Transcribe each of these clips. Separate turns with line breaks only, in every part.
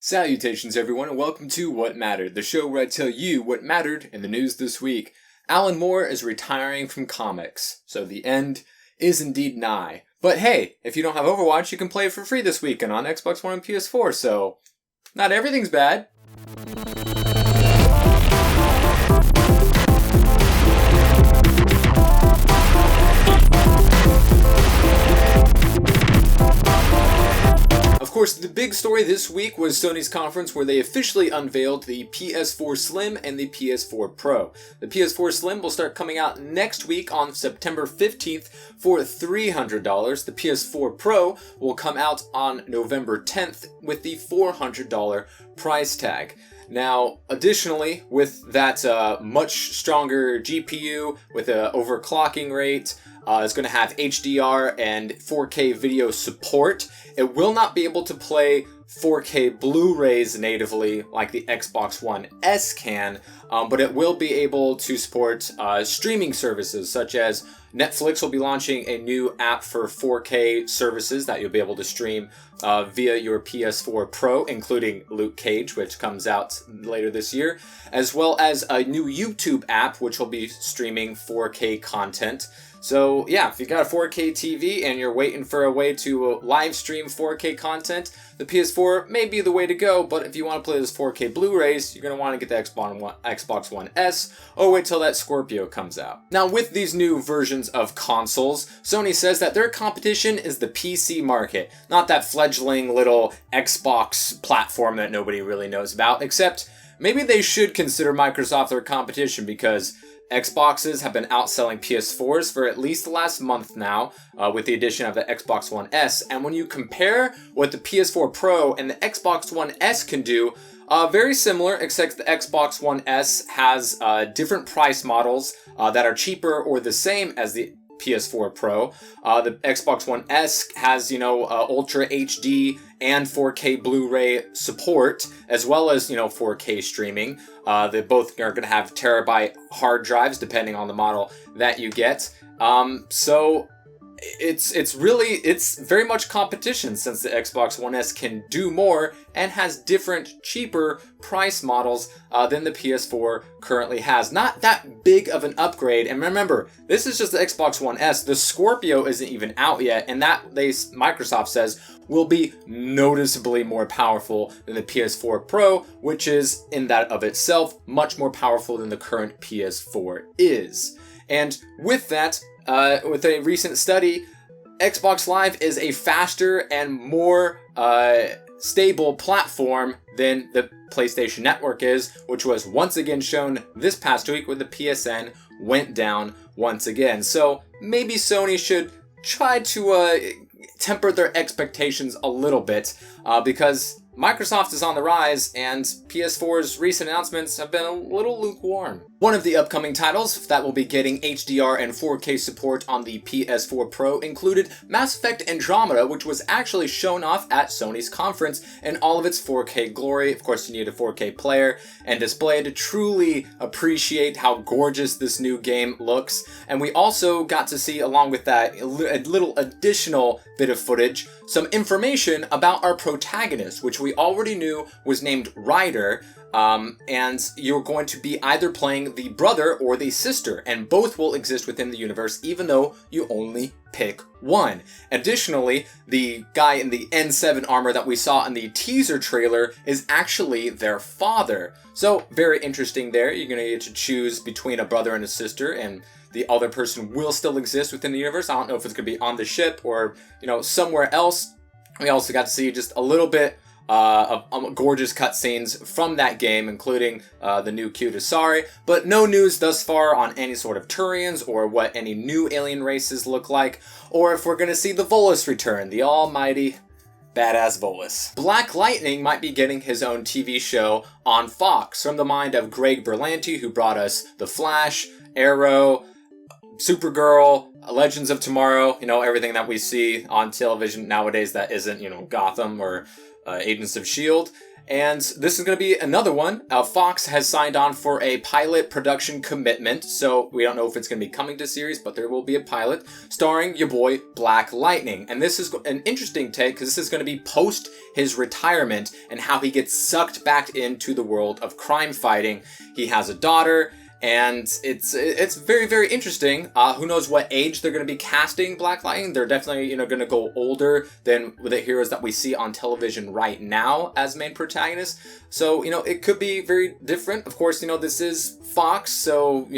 Salutations everyone and welcome to What Mattered, the show where I tell you what mattered in the news this week. Alan Moore is retiring from comics, so the end is indeed nigh. But hey, if you don't have Overwatch, you can play it for free this weekend on Xbox One and PS4, so not everything's bad. Of course, the big story this week was Sony's conference where they officially unveiled the PS4 Slim and the PS4 Pro. The PS4 Slim will start coming out next week on September 15th for $300. The PS4 Pro will come out on November 10th with the $400 price tag. Now, additionally, with that much stronger GPU with an overclocking rate, it's going to have HDR and 4K video support. It will not be able to play 4K Blu-rays natively like the Xbox One S can, but it will be able to support streaming services such as Netflix will be launching a new app for 4K services that you'll be able to stream via your PS4 Pro, including Luke Cage, which comes out later this year, as well as a new YouTube app which will be streaming 4K content. So yeah, if you got a 4K TV and you're waiting for a way to live stream 4K content, the PS4 may be the way to go, but if you want to play those 4K Blu-rays, you're going to want to get the Xbox One S, or wait till that Scorpio comes out. Now with these new versions of consoles, Sony says that their competition is the PC market, not that fledgling little Xbox platform that nobody really knows about, except maybe they should consider Microsoft their competition because Xboxes have been outselling PS4s for at least the last month now, with the addition of the Xbox One S. And when you compare what the PS4 Pro and the Xbox One S can do, very similar, except the Xbox One S has different price models that are cheaper or the same as the PS4 Pro. The Xbox One S has, Ultra HD and 4K Blu-ray support, as well as, 4K streaming. They both are going to have terabyte hard drives, depending on the model that you get. So it's very much competition since the Xbox One S can do more and has different, cheaper price models than the PS4 currently has. Not that big of an upgrade. And remember, this is just the Xbox One S. The Scorpio isn't even out yet, and that Microsoft says will be noticeably more powerful than the PS4 Pro, which is in that of itself much more powerful than the current PS4 is. And with that, with a recent study, Xbox Live is a faster and more stable platform than the PlayStation Network is, which was once again shown this past week where the PSN went down once again. So maybe Sony should try to temper their expectations a little bit, because Microsoft is on the rise, and PS4's recent announcements have been a little lukewarm. One of the upcoming titles that will be getting HDR and 4K support on the PS4 Pro included Mass Effect Andromeda, which was actually shown off at Sony's conference in all of its 4K glory. Of course, you need a 4K player and display to truly appreciate how gorgeous this new game looks. And we also got to see, along with that, a little additional bit of footage, some information about our protagonist, which we already knew was named Ryder. And you're going to be either playing the brother or the sister, and both will exist within the universe even though you only pick one. Additionally, the guy in the N7 armor that we saw in the teaser trailer is actually their father. So very interesting there. You're going to get to choose between a brother and a sister, and the other person will still exist within the universe. I don't know if it's going to be on the ship or, somewhere else. We also got to see just a little bit of gorgeous cutscenes from that game, including the new cute Asari, but no news thus far on any sort of Turians or what any new alien races look like, or if we're going to see the Volus return, the almighty badass Volus. Black Lightning might be getting his own TV show on Fox, from the mind of Greg Berlanti, who brought us The Flash, Arrow, Supergirl, Legends of Tomorrow, everything that we see on television nowadays that isn't, Gotham or Agents of S.H.I.E.L.D. And this is going to be another one. Fox has signed on for a pilot production commitment, so we don't know if it's going to be coming to series, but there will be a pilot starring your boy Black Lightning. And this is an interesting take because this is going to be post his retirement and how he gets sucked back into the world of crime fighting. He has a daughter, and it's very, very interesting. Who knows what age they're going to be casting Black Lightning? They're definitely, going to go older than the heroes that we see on television right now as main protagonists. So, it could be very different. Of course, this is Fox, so,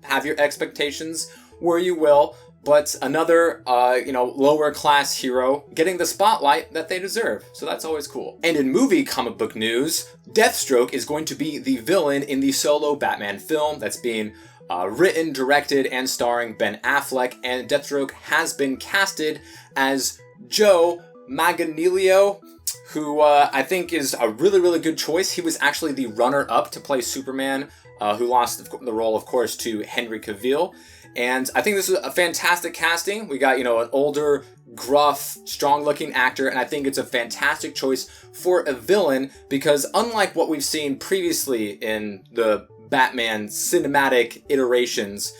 have your expectations where you will. But another, lower class hero getting the spotlight that they deserve. So that's always cool. And in movie comic book news, Deathstroke is going to be the villain in the solo Batman film that's being written, directed, and starring Ben Affleck. And Deathstroke has been casted as Joe Manganiello, who I think is a really, really good choice. He was actually the runner-up to play Superman, who lost the role, of course, to Henry Cavill. And I think this is a fantastic casting. We got, an older, gruff, strong-looking actor, and I think it's a fantastic choice for a villain because unlike what we've seen previously in the Batman cinematic iterations,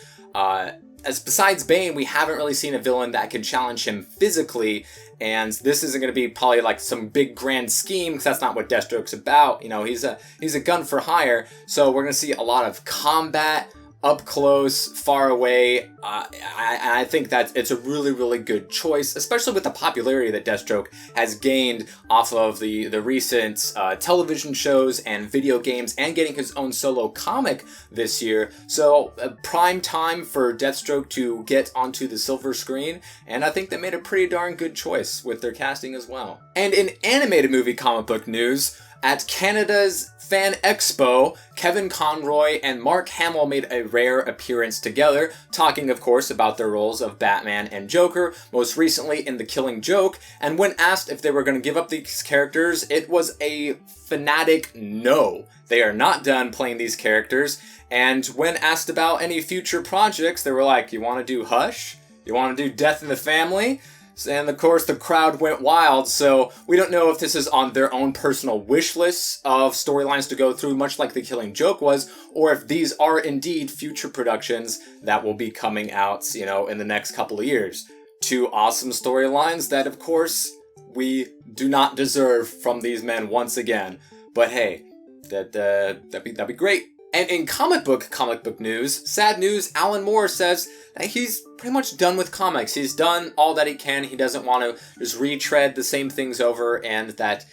besides Bane, we haven't really seen a villain that can challenge him physically, and this isn't going to be probably like some big grand scheme because that's not what Deathstroke's about. He's a gun for hire, so we're going to see a lot of combat, up close, far away. I think that it's a really, really good choice, especially with the popularity that Deathstroke has gained off of the recent television shows and video games and getting his own solo comic this year. So prime time for Deathstroke to get onto the silver screen, and I think they made a pretty darn good choice with their casting as well. And in animated movie comic book news, at Canada's Fan Expo, Kevin Conroy and Mark Hamill made a rare appearance together, talking, of course, about their roles of Batman and Joker, most recently in The Killing Joke, and when asked if they were going to give up these characters, it was a fanatic no. They are not done playing these characters, and when asked about any future projects, they were like, you want to do Hush? You want to do Death in the Family? And of course, the crowd went wild, so we don't know if this is on their own personal wish lists of storylines to go through, much like The Killing Joke was, or if these are indeed future productions that will be coming out, in the next couple of years. Two awesome storylines that, of course, we do not deserve from these men once again. But hey, that'd be great. And in comic book news, sad news, Alan Moore says that he's pretty much done with comics. He's done all that he can. He doesn't want to just retread the same things over, and that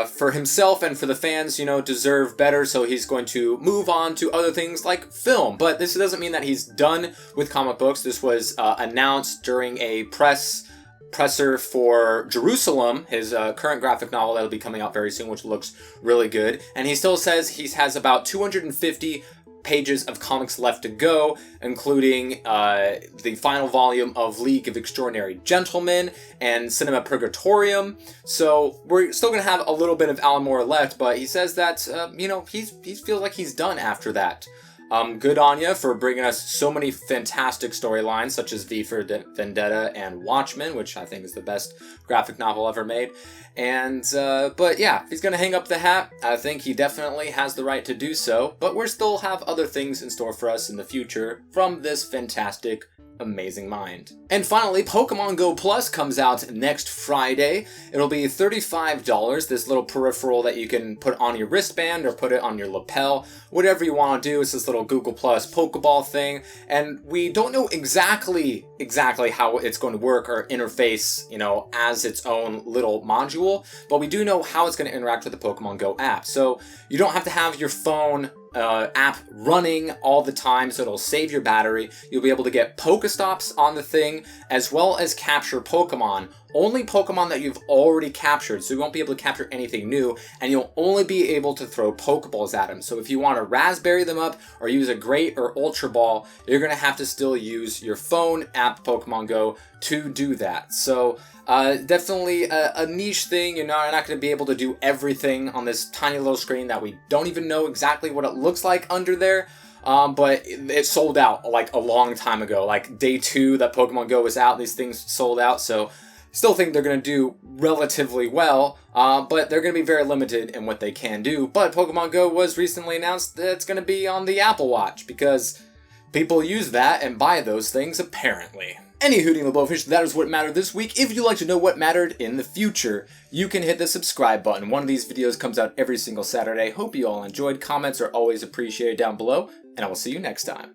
for himself and for the fans, deserve better, so he's going to move on to other things like film. But this doesn't mean that he's done with comic books. This was announced during a presser for Jerusalem, his current graphic novel that'll be coming out very soon, which looks really good. And he still says he has about 250 pages of comics left to go, including the final volume of League of Extraordinary Gentlemen and Cinema Purgatorium. So we're still going to have a little bit of Alan Moore left, but he says that, he feels like he's done after that. Good on ya for bringing us so many fantastic storylines, such as V for Vendetta and Watchmen, which I think is the best graphic novel ever made. And, but yeah, if he's gonna hang up the hat, I think he definitely has the right to do so, but we'll still have other things in store for us in the future from this fantastic, amazing mind. And finally, Pokemon Go Plus comes out next Friday. It'll be $35, this little peripheral that you can put on your wristband or put it on your lapel, whatever you want to do. It's this little Google Plus Pokeball thing, and we don't know exactly how it's going to work or interface, as its own little module, but we do know how it's going to interact with the Pokemon Go app. So you don't have to have your phone app running all the time, so it'll save your battery. You'll be able to get Pokestops on the thing, as well as capture Pokemon. Only Pokemon that you've already captured, so you won't be able to capture anything new, and you'll only be able to throw Pokeballs at them. So if you want to Raspberry them up, or use a Great or Ultra Ball, you're going to have to still use your phone app Pokemon Go to do that. So definitely a niche thing. You're not going to be able to do everything on this tiny little screen that we don't even know exactly what it looks like under there. But it sold out like a long time ago, like day 2 that Pokemon Go was out, these things sold out. So Still think they're going to do relatively well, but they're going to be very limited in what they can do. But Pokemon Go was recently announced that it's going to be on the Apple Watch, because people use that and buy those things, apparently. Any hooting the blowfish, that is what mattered this week. If you'd like to know what mattered in the future, you can hit the subscribe button. One of these videos comes out every single Saturday. Hope you all enjoyed. Comments are always appreciated down below, and I will see you next time.